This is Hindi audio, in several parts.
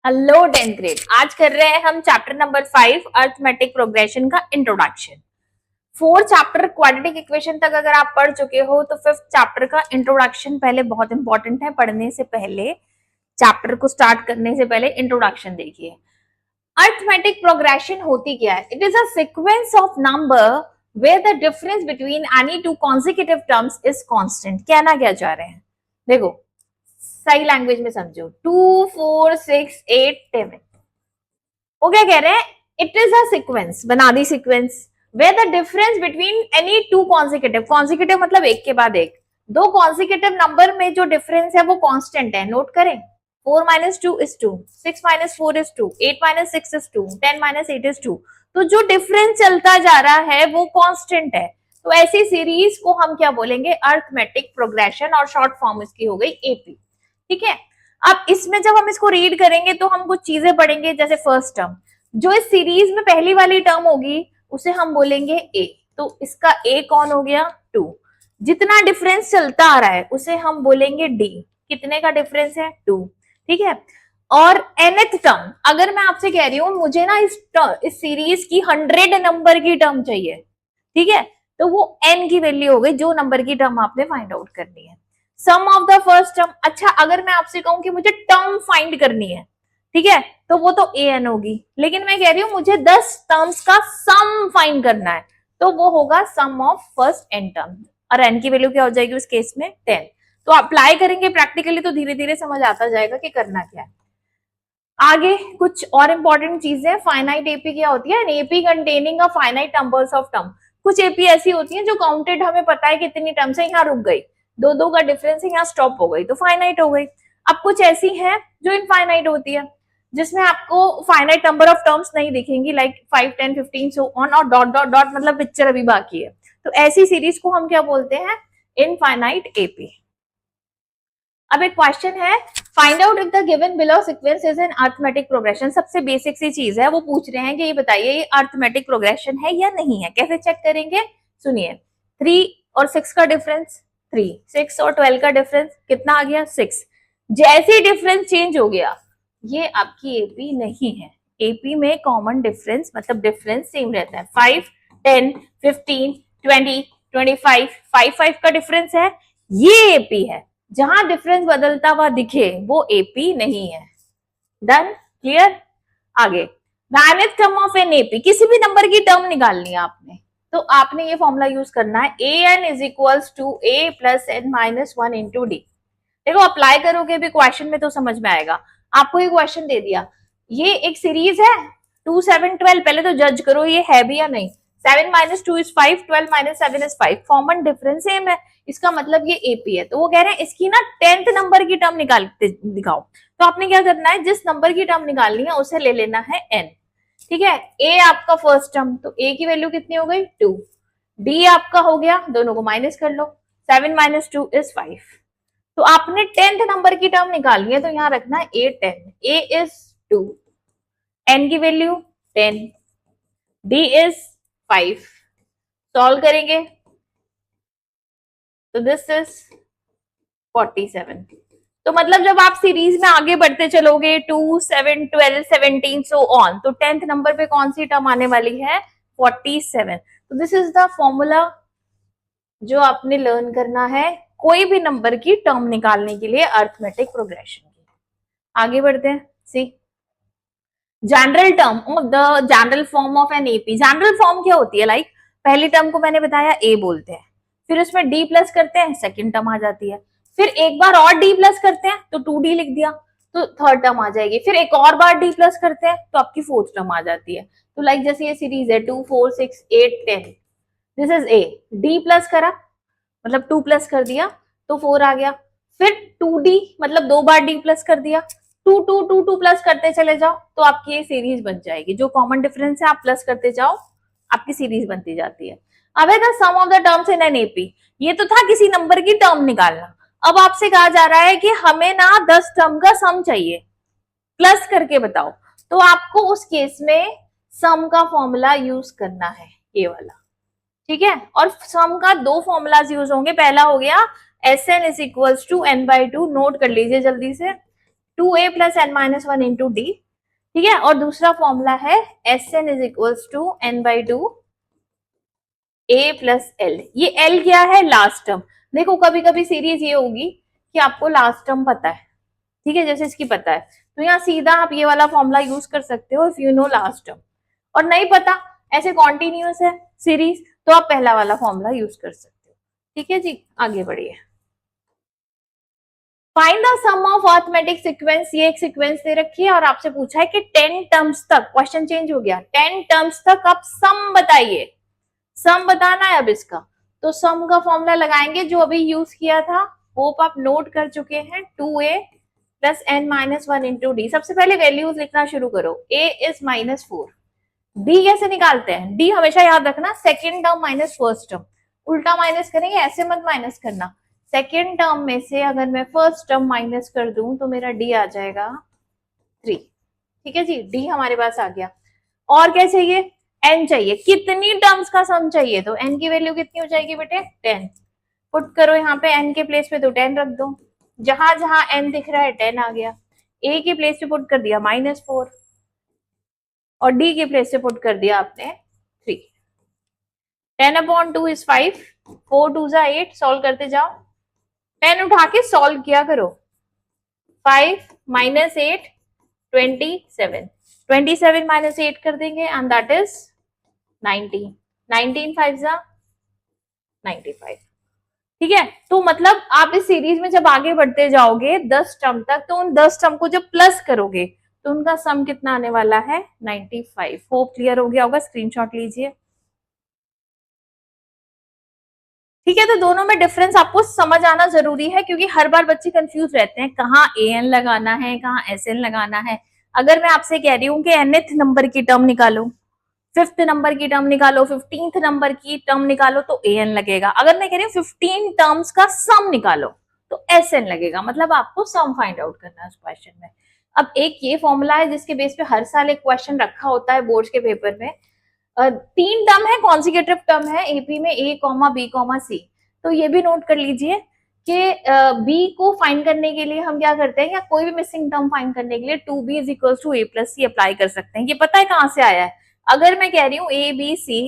Hello 10th grade. आज कर रहे हैं हम चैप्टर नंबर 5 अर्थमेटिक प्रोग्रेशन का इंट्रोडक्शन। 4 चैप्टर क्वाड्रेटिक इक्वेशन तक अगर आप पढ़ चुके हो तो 5th चैप्टर का इंट्रोडक्शन पहले बहुत इंपॉर्टेंट है। पढ़ने से पहले, चैप्टर को स्टार्ट करने से पहले इंट्रोडक्शन देखिए। अर्थमेटिक प्रोग्रेशन होती क्या है? It is a sequence of number where the difference between any two consecutive terms is constant. कहना क्या चाह रहे हैं? देखो, सही लैंग्वेज में समझो। 2 4 6 8 7 वो क्या कह रहे हैं? इट इज अ सीक्वेंस, बना दी sequence, where the difference between any two consecutive, consecutive मतलब एक के बाद एक, दो कॉन्जिक्यूटिव नंबर में जो डिफरेंस है वो कांस्टेंट है। नोट करें, 4 minus 2 is 2, 6 minus 4 is 2, 8 minus 6 is 2, 10 minus 8 is 2। तो जो डिफरेंस चलता जा रहा है वो कांस्टेंट है। तो ऐसी सीरीज को हम क्या बोलेंगे? अर्थमेटिक प्रोग्रेशन, और शॉर्ट फॉर्म इसकी हो गई एपी। ठीक है। अब इसमें जब हम इसको रीड करेंगे तो हम कुछ चीजें पढ़ेंगे, जैसे फर्स्ट टर्म, जो इस सीरीज में पहली वाली टर्म होगी उसे हम बोलेंगे ए। तो इसका ए कौन हो गया? 2। जितना डिफरेंस चलता आ रहा है उसे हम बोलेंगे डी। कितने का डिफरेंस है? 2। ठीक है। और nth टर्म, अगर मैं आपसे कह रही हूं मुझे ना इस सीरीज की 100 नंबर की टर्म चाहिए, ठीक है, तो वो n की वैल्यू हो गई, जो नंबर की टर्म आपने फाइंड आउट करनी है। सम ऑफ द फर्स्ट टर्म, अच्छा अगर मैं आपसे कहूं कि मुझे टर्म फाइंड करनी है, ठीक है, तो वो तो an होगी। लेकिन मैं कह रही हूं मुझे 10 टर्म्स का सम फाइंड करना है, तो वो होगा सम ऑफ फर्स्ट n टर्म, और n की वैल्यू क्या हो जाएगी उस केस में? 10। तो अप्लाई करेंगे प्रैक्टिकली तो धीरे धीरे समझ आता जाएगा कि करना क्या है। आगे कुछ और इंपॉर्टेंट चीजें, फाइनाइट एपी क्या होती है? AP containing a finite numbers of term. कुछ एपी ऐसी होती है जो काउंटेड हमें पता है कितनी टर्म्स है, यहाँ रुक गई, दो दो का डिफरेंस है, यहाँ स्टॉप हो गई, तो फाइनाइट हो गई। अब कुछ ऐसी है जो इनफाइनाइट होती है, जिसमें आपको फाइनाइट नंबर ऑफ टर्म्स नहीं दिखेंगी, लाइक 5 10 15 सो ऑन, और डॉट डॉट डॉट मतलब पिक्चर अभी बाकी है। तो ऐसी सीरीज को हम क्या बोलते हैं? Infinite AP. अब एक क्वेश्चन है, find out if the given below sequence is an arithmetic progression. सबसे बेसिक सी चीज है, वो पूछ रहे हैं कि ये बताइए ये अर्थमेटिक प्रोग्रेशन है या नहीं है। कैसे चेक करेंगे? सुनिए, 3 और 6 का डिफरेंस 3, 6 और 12 का डिफरेंस कितना आ गया? 6। जैसे डिफरेंस चेंज हो गया, ये आपकी एपी नहीं है। एपी में कॉमन डिफरेंस मतलब डिफरेंस सेम रहता है। 5 10 15 20 25 5 5 का डिफरेंस है, ये एपी है। जहां डिफरेंस बदलता हुआ दिखे वो एपी नहीं है। डन? क्लियर? आगे, nth term of N AP, किसी भी नंबर की टर्म निकालनी है आपने, तो आपने ये फॉर्मूला यूज करना है, A N is equals to A plus N minus 1 into D. देखो, अप्लाई करोगे भी क्वेश्चन में तो समझ में आएगा। आपको ये क्वेश्चन दे दिया, ये एक सीरीज है 2 7 12, पहले तो जज करो ये है भी या नहीं। 7 minus 2 is 5, 12 minus 7 is 5, common difference same है, इसका मतलब ये एपी है। तो वो कह रहे हैं इसकी ना 10th नंबर की टर्म निकाल दिखाओ। तो आपने क्या करना है, जिस नंबर की टर्म निकालनी है उसे ले लेना है n। ठीक है, a आपका फर्स्ट टर्म, तो a की वैल्यू कितनी हो गई? 2। d आपका हो गया, दोनों को माइनस कर लो, 7 minus 2 is 5। तो आपने 10th नंबर की टर्म निकालनी है, तो यहां रखना है a 10, a is 2, n की वैल्यू 10, d is 5। सॉल्व करेंगे तो दिस इज 47। तो मतलब जब आप सीरीज में आगे बढ़ते चलोगे 2 7 12 17 सो ऑन, तो 10th नंबर पे कौन सी टर्म आने वाली है? 47। तो दिस इज द फॉर्मूला जो आपने लर्न करना है कोई भी नंबर की टर्म निकालने के लिए अर्थमेटिक प्रोग्रेशन की। आगे बढ़ते हैं। See, general term of the general form of N AP. General form क्या होती है? लाइक पहली टर्म को मैंने बताया ए बोलते हैं, फिर उसमें डी प्लस करते हैं, सेकंड टर्म आ जाती है, फिर एक बार और डी प्लस करते हैं तो 2d लिख दिया, तो थर्ड टर्म आ जाएगी, फिर एक और बार डी प्लस करते हैं तो आपकी फोर्थ टर्म आ जाती है। तो लाइक जैसे ये सीरीज है 2 4 6 8 10, this is a, D plus करा मतलब 2 प्लस कर दिया तो 4 आ गया, फिर 2d मतलब दो बार डी प्लस कर दिया, 2 2 2 2 प्लस करते चले जाओ तो आपकी ये सीरीज बन जाएगी। जो कॉमन डिफरेंस है आप प्लस करते जाओ, आपकी सीरीज बनती जाती है। अब है the sum of the terms in an AP. ये तो था किसी नंबर की टर्म निकालना। अब आपसे कहा जा रहा है कि हमें ना 10 टर्म का सम चाहिए, प्लस करके बताओ। तो आपको उस केस में सम का फॉर्मूला यूज करना है, ये वाला। ठीक है, और सम का दो फॉर्मूलाज यूज होंगे। पहला हो गया S N is equals to N by two, note कर लीजिए जल्दी से। 2a plus n minus 1 into D, ठीक है। और दूसरा फॉर्मूला है Sn is equals to n by two a plus L. ये l क्या है? Last term. देखो कभी कभी सीरीज ये होगी कि आपको लास्ट टर्म पता है, ठीक है, जैसे इसकी पता है, तो यहाँ सीधा आप ये वाला फॉर्मूला यूज कर सकते हो if you know last term. और नहीं पता, ऐसे कॉन्टिन्यूस है सीरीज, तो आप पहला वाला फॉर्मूला यूज कर सकते हो, ठीक है जी। आगे बढ़िए। Find the sum of arithmetic sequence. ये एक सीक्वेंस दे रखी है और आपसे पूछा है कि 10 टर्म्स तक, क्वेश्चन चेंज हो गया, 10 टर्म्स तक आप सम बताइए। सम बताना है अब इसका, तो सम का फॉर्मूला लगाएंगे जो अभी यूज किया था, होप आप नोट कर चुके हैं, 2a plus n minus 1 into D. सबसे पहले वैल्यूज लिखना शुरू करो। a is -4। डी कैसे निकालते हैं? डी हमेशा याद रखना second term minus first term, उल्टा माइनस करेंगे, ऐसे मत माइनस करना। सेकेंड टर्म में से अगर मैं फर्स्ट टर्म माइनस कर दूं तो मेरा डी आ जाएगा 3, ठीक है जी। डी हमारे पास आ गया। और क्या चाहिए? एन चाहिए। कितनी टर्म्स का सम चाहिए? तो एन की वैल्यू कितनी हो जाएगी बेटे? 10। पुट करो यहाँ पे, एन के प्लेस पे तो 10 रख दो, जहां जहां एन दिख रहा है 10 आ गया। ए के प्लेस पे पुट कर दिया -4 और डी के प्लेस पे पुट कर दिया आपने 3। 10/2 इज 5, 4 2 जा 8, सॉल्व करते जाओ। पेन उठा के सॉल्व किया करो। 5 माइनस 8 27, 27 माइनस 8 कर देंगे एंड दैट इज 19, 19 5 जा 95, ठीक है। तो मतलब आप इस सीरीज में जब आगे बढ़ते जाओगे 10 टर्म तक, तो उन 10 टर्म को जब प्लस करोगे तो उनका सम कितना आने वाला है? 95। होप क्लियर हो गया होगा, स्क्रीनशॉट लीजिए, ठीक है। तो दोनों में डिफरेंस आपको समझ आना जरूरी है, क्योंकि हर बार बच्चे कंफ्यूज रहते हैं कहाँ an लगाना है, कहाँ sn लगाना है। अगर मैं आपसे कह रही हूँ कि nth नंबर की टर्म निकालो, 5th नंबर की टर्म निकालो, 15th नंबर की टर्म निकालो, तो an लगेगा। अगर मैं कह रही हूँ 15 टर्म्स का सम निकालो तो sn लगेगा। मतलब आपको सम फाइंड आउट करना है उस क्वेश्चन में। अब एक ये फॉर्मूला है जिसके बेस पे हर साल एक क्वेश्चन रखा होता है बोर्ड के पेपर में। 3 टर्म है, कॉन्सिक्यूटिव टर्म है एपी में, a, b, c। तो ये भी नोट कर लीजिए कि b को फाइंड करने के लिए हम क्या करते हैं, या कोई भी मिसिंग टर्म फाइंड करने के लिए 2b is equal to a plus C apply कर सकते हैं। ये पता है कहां से आया है? अगर मैं कह रही हूँ a b c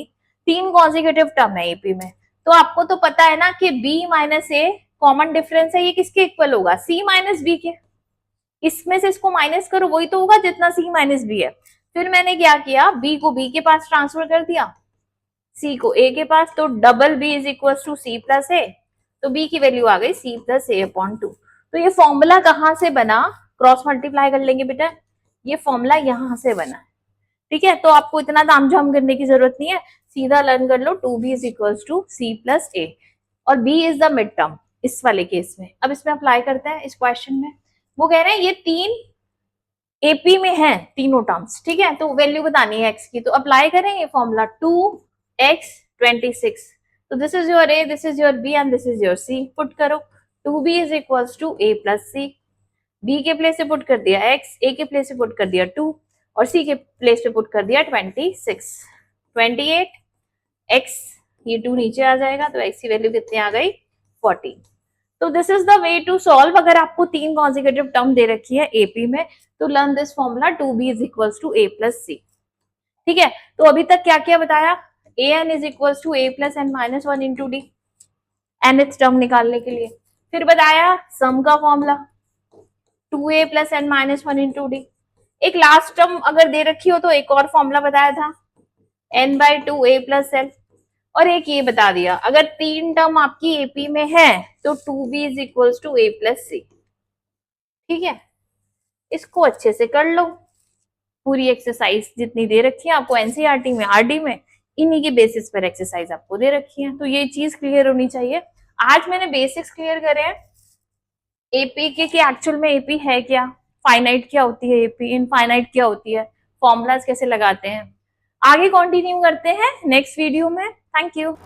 3 consecutive term है एपी में, तो आपको तो पता है ना कि b minus a common difference है, ये किसके इक्वल होगा? c माइनस b के। इसमें से इसको माइनस करो, वही तो होगा जितना c माइनस b है। फिर मैंने क्या किया, b को b के पास ट्रांसफर कर दिया, c को a के पास, तो double b is equal to c plus a, तो b की वैल्यू आ गई c प्लस a अपॉन 2। तो ये फॉर्मूला कहां से बना? क्रॉस मल्टीप्लाई कर लेंगे बेटा, ये फॉर्मूला यहां से बना, ठीक है। तो आपको इतना तामझाम करने की जरूरत नहीं है, सीधा लर्न कर लो 2b is equal to c plus a, और b is the mid term इस वाले केस में। अब इसमें अप्लाई करते हैं इस क्वेश्चन में। वो कह रहे हैं ये 3 एपी में है तीनों टर्म्स, ठीक है, तो वैल्यू बतानी है एक्स की, तो अप्लाई करें ये फॉर्मूला 2x 26। तो this is your a, this is your b and this is your c। Put करो 2b is equals to a plus c, b के प्लेस पे पुट कर दिया x, a के प्लेस पे पुट कर दिया 2 और c के प्लेस पे पुट कर दिया 26। 28 x, ये 2 नीचे आ जाएगा, तो x की वैल्यू कितनी आ गई? 40। तो this is the way to solve. अगर आपको 3 कॉन्सिक्यूटिव टर्म दे रखी है एपी में, तो learn this formula 2b is equals to a plus c, ठीक है। तो अभी तक क्या क्या बताया? an is equals to a plus n minus 1 into D, nth term निकालने के लिए। फिर बताया सम का formula 2a plus n minus 1 into D. एक लास्ट टर्म अगर दे रखी हो तो एक और फॉर्मूला बताया था n by 2 a plus l। और एक ये बता दिया अगर 3 टर्म आपकी एपी में है तो 2b is equals to a plus c, ठीक है। इसको अच्छे से कर लो, पूरी एक्सरसाइज जितनी दे रखी है आपको एनसीईआरटी में, आरडी में, इन्हीं के बेसिस पर एक्सरसाइज आपको दे रखी है। तो ये चीज क्लियर होनी चाहिए। आज मैंने बेसिक्स क्लियर करे हैं एपी के, कि एक्चुअल में एपी है क्या, फाइनाइट क्या होती है एपी, इनफाइनाइट क्या होती है, फॉर्मूलाज कैसे लगाते हैं। आगे कंटिन्यू करते हैं नेक्स्ट वीडियो में। Thank you.